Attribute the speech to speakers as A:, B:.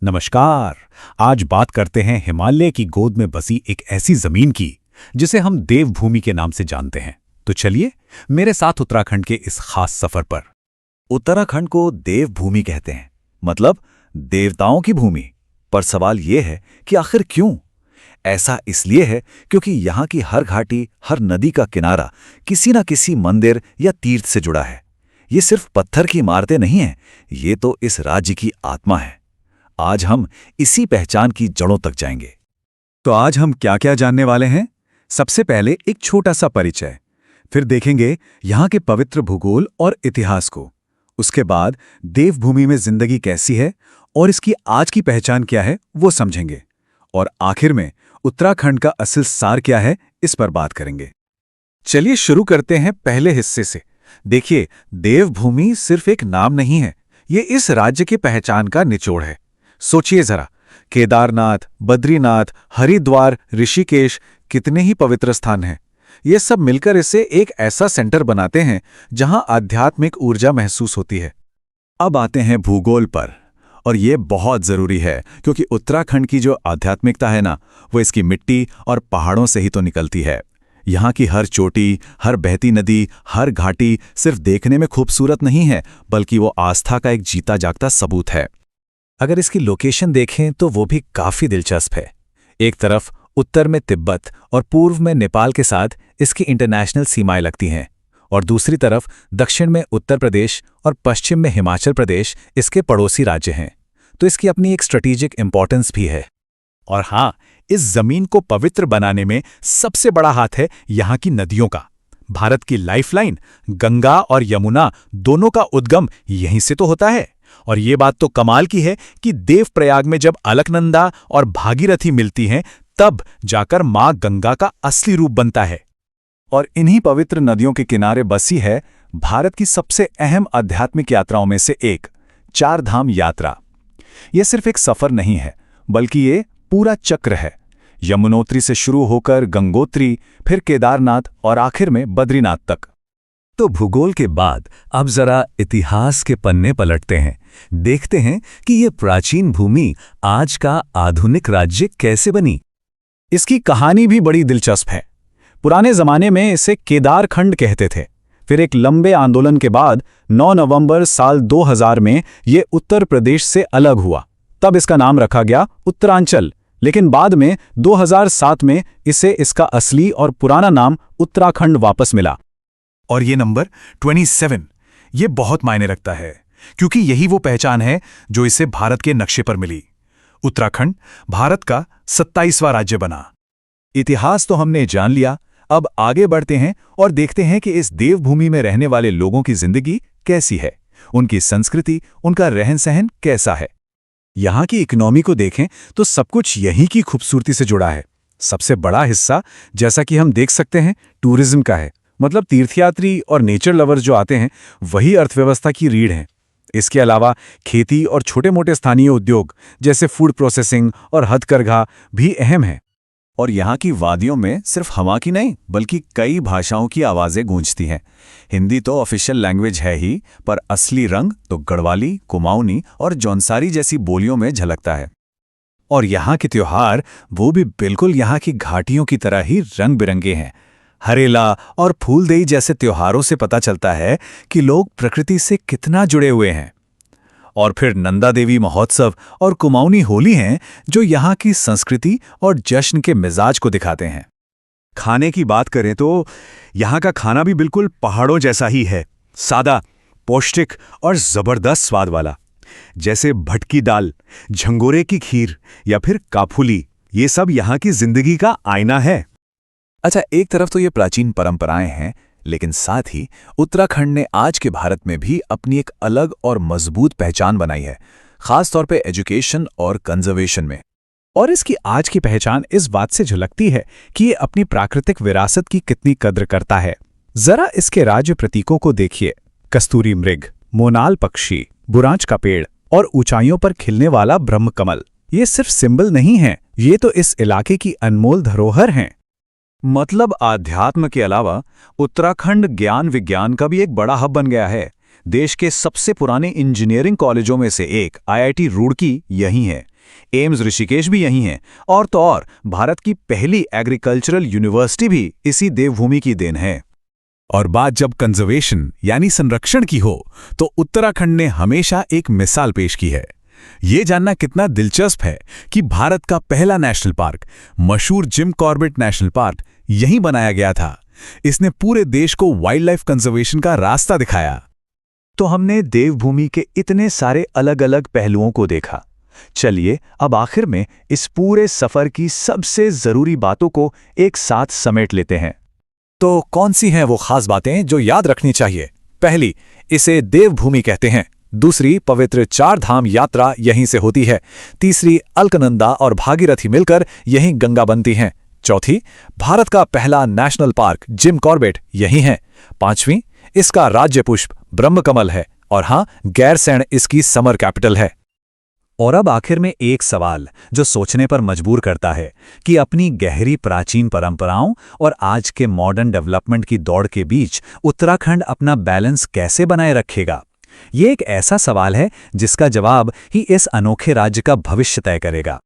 A: नमस्कार। आज बात करते हैं हिमालय की गोद में बसी एक ऐसी जमीन की जिसे हम देवभूमि के नाम से जानते हैं। तो चलिए मेरे साथ उत्तराखंड के इस खास सफर पर।
B: उत्तराखंड को देवभूमि कहते हैं, मतलब देवताओं की भूमि। पर सवाल ये है कि आखिर क्यों? ऐसा इसलिए है क्योंकि यहाँ की हर घाटी, हर नदी का किनारा किसी न किसी मंदिर या तीर्थ से जुड़ा है। ये सिर्फ पत्थर की इमारतें नहीं हैं, ये तो इस राज्य की आत्मा है। आज हम इसी पहचान की जड़ों तक जाएंगे।
C: तो आज हम क्या क्या जानने वाले हैं? सबसे पहले एक छोटा सा परिचय, फिर देखेंगे यहाँ के पवित्र भूगोल और इतिहास को। उसके बाद देवभूमि में जिंदगी कैसी है और इसकी आज की पहचान क्या है वो समझेंगे। और आखिर में उत्तराखंड का असल सार क्या है, इस पर बात करेंगे। चलिए शुरू करते हैं पहले हिस्से से। देखिए, देवभूमि सिर्फ एक नाम नहीं है, ये इस राज्य की पहचान का निचोड़ है। सोचिए जरा, केदारनाथ, बद्रीनाथ, हरिद्वार, ऋषिकेश, कितने ही पवित्र स्थान हैं। ये सब मिलकर इसे एक ऐसा सेंटर बनाते हैं जहां आध्यात्मिक ऊर्जा महसूस होती है।
B: अब आते हैं भूगोल पर, और ये बहुत जरूरी है क्योंकि उत्तराखंड की जो आध्यात्मिकता है ना, वो इसकी मिट्टी और पहाड़ों से ही तो निकलती है। यहाँ की हर चोटी, हर बहती नदी, हर घाटी सिर्फ देखने में खूबसूरत नहीं है, बल्कि वो आस्था का एक जीता जागता सबूत है।
A: अगर इसकी लोकेशन देखें तो वो भी काफी दिलचस्प है। एक तरफ उत्तर में तिब्बत और पूर्व में नेपाल के साथ इसकी इंटरनेशनल सीमाएं लगती हैं, और दूसरी तरफ दक्षिण में उत्तर प्रदेश और पश्चिम में हिमाचल प्रदेश इसके पड़ोसी राज्य हैं। तो इसकी अपनी एक स्ट्रेटेजिक इंपॉर्टेंस भी है। और हाँ, इस जमीन को पवित्र बनाने में सबसे बड़ा हाथ है यहाँ की नदियों का। भारत की लाइफलाइन गंगा और यमुना दोनों का उद्गम यहीं से तो होता है। और ये बात तो कमाल की है कि देवप्रयाग में जब अलकनंदा और भागीरथी मिलती हैं, तब जाकर मां गंगा का असली रूप बनता है।
C: और इन्हीं पवित्र नदियों के किनारे बसी है भारत की सबसे अहम आध्यात्मिक यात्राओं में से एक, चार धाम यात्रा। यह सिर्फ एक सफर नहीं है, बल्कि ये पूरा चक्र है। यमुनोत्री से शुरू होकर गंगोत्री, फिर केदारनाथ और आखिर में बद्रीनाथ तक।
A: तो भूगोल के बाद अब जरा इतिहास के पन्ने पलटते हैं। देखते हैं कि ये प्राचीन भूमि आज का आधुनिक राज्य कैसे बनी।
C: इसकी कहानी भी बड़ी दिलचस्प है। पुराने जमाने में इसे केदारखंड कहते थे। फिर एक लंबे आंदोलन के बाद 9 नवंबर साल 2000 में ये उत्तर प्रदेश से अलग हुआ। तब इसका नाम रखा गया उत्तरांचल, लेकिन बाद में 2007 में इसे इसका असली और पुराना नाम उत्तराखंड वापस मिला।
D: और ये नंबर 27, ये बहुत मायने रखता है, क्योंकि यही वो पहचान है जो इसे भारत के नक्शे पर मिली। उत्तराखंड भारत का 27वां राज्य बना।
C: इतिहास तो हमने जान लिया, अब आगे बढ़ते हैं और देखते हैं कि इस देवभूमि में रहने वाले लोगों की जिंदगी कैसी है, उनकी संस्कृति, उनका रहन सहन कैसा है। यहाँ की इकोनॉमी को देखें तो सब कुछ यहीं की खूबसूरती से जुड़ा है। सबसे बड़ा हिस्सा, जैसा कि हम देख सकते हैं, टूरिज्म का है। मतलब तीर्थयात्री और नेचर लवर्स जो आते हैं, वही अर्थव्यवस्था की रीढ़ हैं। इसके अलावा खेती और छोटे मोटे स्थानीय उद्योग जैसे फूड प्रोसेसिंग और हथकरघा भी अहम है।
B: और यहाँ की वादियों में सिर्फ हवा की नहीं, बल्कि कई भाषाओं की आवाज़ें गूंजती हैं। हिंदी तो ऑफिशियल लैंग्वेज है ही, पर असली रंग तो गढ़वाली, कुमाऊनी और जौनसारी जैसी बोलियों में झलकता है।
C: और यहाँ के त्योहार वो भी बिल्कुल यहाँ की घाटियों की तरह ही रंग बिरंगे हैं। हरेला और फूलदेई जैसे त्योहारों से पता चलता है कि लोग प्रकृति से कितना जुड़े हुए हैं। और फिर नंदा देवी महोत्सव और कुमाऊनी होली हैं जो यहाँ की संस्कृति और जश्न के मिजाज को दिखाते हैं। खाने की बात करें तो यहाँ का खाना भी बिल्कुल पहाड़ों जैसा ही है, सादा, पौष्टिक और जबरदस्त स्वाद वाला। जैसे भटकी दाल, झंगोरे की खीर या फिर काफुली, ये सब यहाँ की जिंदगी का आईना है।
B: अच्छा, एक तरफ तो ये प्राचीन परंपराएं हैं, लेकिन साथ ही उत्तराखंड ने आज के भारत में भी अपनी एक अलग और मजबूत पहचान बनाई है, खासतौर पे एजुकेशन और कंजर्वेशन में।
C: और इसकी आज की पहचान इस बात से झलकती है कि ये अपनी प्राकृतिक विरासत की कितनी कद्र करता है। जरा इसके राज्य प्रतीकों को देखिए। कस्तूरी मृग, मोनाल पक्षी, बुरांच का पेड़ और ऊंचाइयों पर खिलने वाला ब्रह्म कमल, ये सिर्फ सिंबल नहीं हैं, ये तो इस इलाके की अनमोल धरोहर हैं। मतलब आध्यात्म के अलावा उत्तराखंड ज्ञान विज्ञान का भी एक बड़ा हब बन गया है।
A: देश के सबसे पुराने इंजीनियरिंग कॉलेजों में से एक आईआईटी रुड़की यहीं है। एम्स ऋषिकेश भी यहीं है, और तो और भारत की पहली एग्रीकल्चरल यूनिवर्सिटी भी इसी देवभूमि की देन है।
D: और बात जब कंजर्वेशन यानी संरक्षण की हो, तो उत्तराखंड ने हमेशा एक मिसाल पेश की है। ये जानना कितना दिलचस्प है कि भारत का पहला नेशनल पार्क, मशहूर जिम कॉर्बेट नेशनल पार्क, यहीं बनाया गया था। इसने पूरे देश को वाइल्ड लाइफ कंजर्वेशन का रास्ता दिखाया।
A: तो हमने देवभूमि के इतने सारे अलग अलग पहलुओं को देखा। चलिए अब आखिर में इस पूरे सफर की सबसे जरूरी बातों को एक साथ समेट लेते हैं।
B: तो कौन सी हैं वो खास बातें जो याद रखनी चाहिए? पहली, इसे देवभूमि कहते हैं। दूसरी, पवित्र 4 धाम यात्रा यहीं से होती है। तीसरी, अलकनंदा और भागीरथी मिलकर यहीं गंगा बनती हैं। चौथी, भारत का पहला नेशनल पार्क जिम कॉर्बेट यहीं है। पांचवीं, इसका राज्य पुष्प ब्रह्मकमल है। और हां, गैरसैंण इसकी समर कैपिटल है।
A: और अब आखिर में एक सवाल जो सोचने पर मजबूर करता है कि अपनी गहरी प्राचीन परंपराओं और आज के मॉडर्न डेवलपमेंट की दौड़ के बीच उत्तराखंड अपना बैलेंस कैसे बनाए रखेगा। ये एक ऐसा सवाल है जिसका जवाब ही इस अनोखे राज्य का भविष्य तय करेगा।